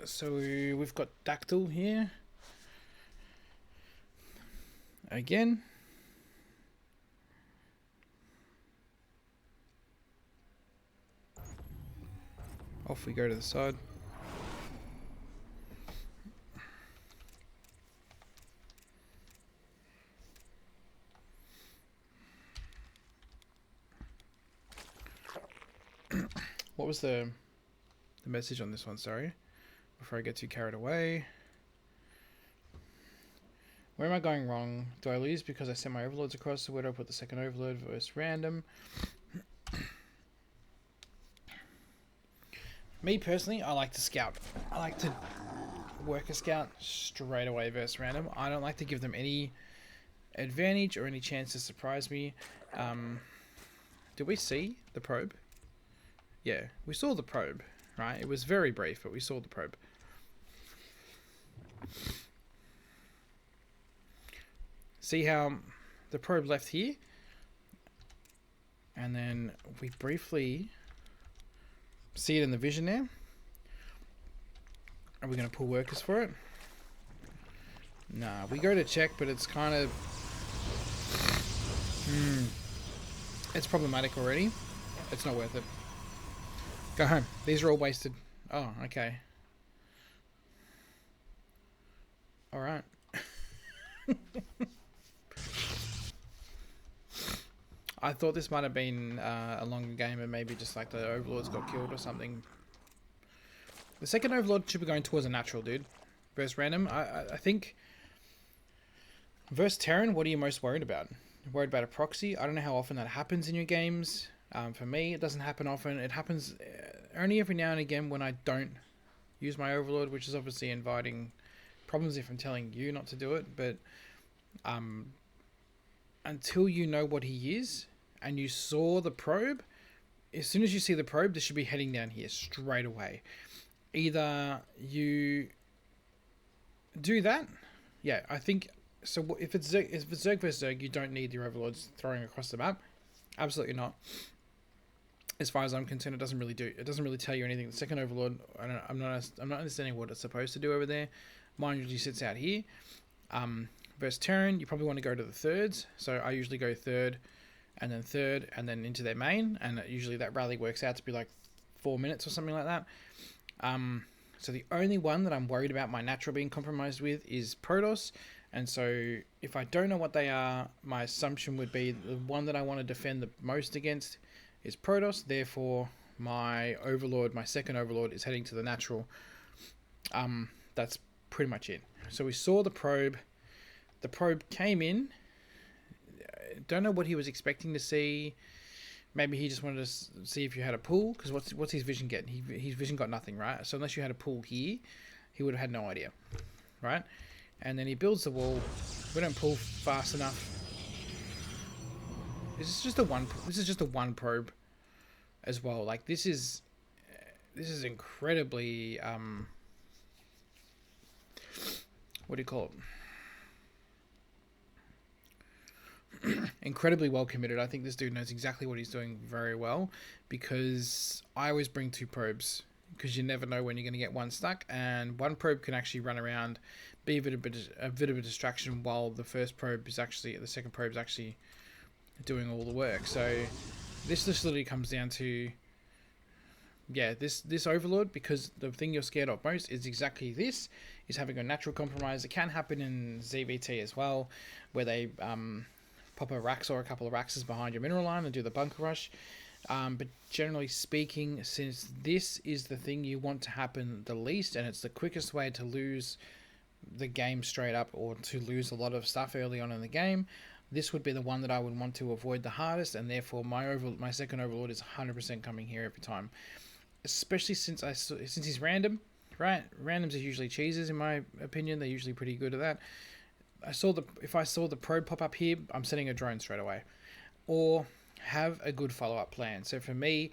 So we've got Dactyl here. Again. Off we go to the side. What was the message on this one? Sorry. Before I get too carried away. Where am I going wrong? Do I lose because I sent my overlords across? So where do I put the second overlord versus random? Me personally, I like to scout. I like to work a scout straight away versus random. I don't like to give them any advantage or any chance to surprise me. Did we see the probe? Yeah, we saw the probe, right? It was very brief, but we saw the probe. See how the probe left here? And then we briefly see it in the vision there. Are we going to pull workers for it? Nah, we go to check, but it's kind of... It's problematic already. It's not worth it. Go home. These are all wasted. Oh, okay. Alright. I thought this might have been a longer game and maybe just like the overlords got killed or something. The second overlord should be going towards a natural, dude. Versus random. I think... Versus Terran, what are you most worried about? Worried about a proxy? I don't know how often that happens in your games. For me, it doesn't happen often. It happens only every now and again when I don't use my overlord, which is obviously inviting problems if I'm telling you not to do it. But until you know what he is and you saw the probe, as soon as you see the probe, this should be heading down here straight away. Either you do that, yeah, I think so. If it's Zerg versus Zerg, you don't need your overlords throwing across the map. Absolutely not. As far as I'm concerned, it doesn't really tell you anything. The second overlord, I'm not understanding what it's supposed to do over there. Mine usually sits out here. Versus Terran, you probably want to go to the thirds. So I usually go third, and then into their main, and usually that rally works out to be like 4 minutes or something like that. So the only one that I'm worried about my natural being compromised with is Protoss. And so if I don't know what they are, my assumption would be the one that I want to defend the most against is Protoss. Therefore, my overlord, my second overlord, is heading to the natural. That's pretty much it. So we saw the probe. The probe came in. Don't know what he was expecting to see. Maybe he just wanted to see if you had a pull, because what's his vision get? His vision got nothing, right? So unless you had a pull here, he would have had no idea, right? And then he builds the wall. We don't pull fast enough. This is just a one probe, as well. Like this is incredibly what do you call it? Incredibly well committed. I think this dude knows exactly what he's doing very well, because I always bring two probes, because you never know when you're going to get one stuck, and one probe can actually run around, be a bit of a distraction, while the second probe is actually doing all the work. So this just literally comes down to, yeah, this overlord, because the thing you're scared of most is exactly this, is having a natural compromise. It can happen in ZvT as well, where they pop a Rax or a couple of Raxes behind your mineral line and do the bunker rush. But generally speaking, since this is the thing you want to happen the least, and it's the quickest way to lose the game straight up, or to lose a lot of stuff early on in the game, this would be the one that I would want to avoid the hardest, and therefore my second overlord is 100% coming here every time. Especially since he's random, right? Randoms are usually cheeses in my opinion. They're usually pretty good at that. If I saw the probe pop up here, I'm setting a drone straight away, or have a good follow-up plan. So for me,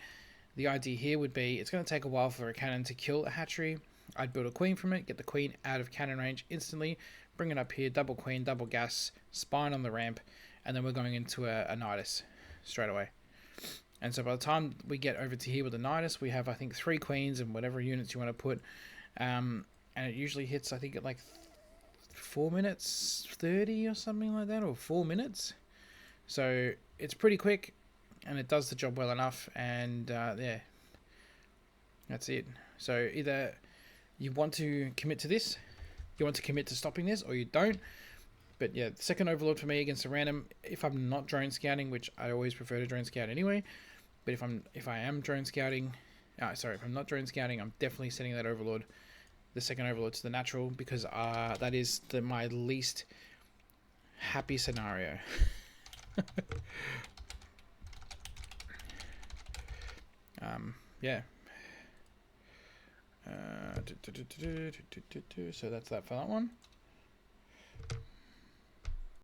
the idea here would be, it's going to take a while for a cannon to kill a hatchery. I'd build a queen from it, get the queen out of cannon range instantly, bring it up here, double queen, double gas, spine on the ramp, and then we're going into a Nidus straight away. And so by the time we get over to here with the Nidus, we have, I think, 3 queens and whatever units you want to put. And it usually hits, I think, at like 4 minutes 30 or something like that, or 4 minutes. So it's pretty quick, and it does the job well enough. And yeah, that's it. So either you want to commit to this, you want to commit to stopping this, or you don't. But yeah, the second overlord for me against a random, if I'm not drone scouting, which I always prefer to drone scout anyway, but if I am drone scouting, if I'm not drone scouting, I'm definitely setting that overlord, the second overlord, to the natural, because that is my least happy scenario. Yeah. So that's that for that one.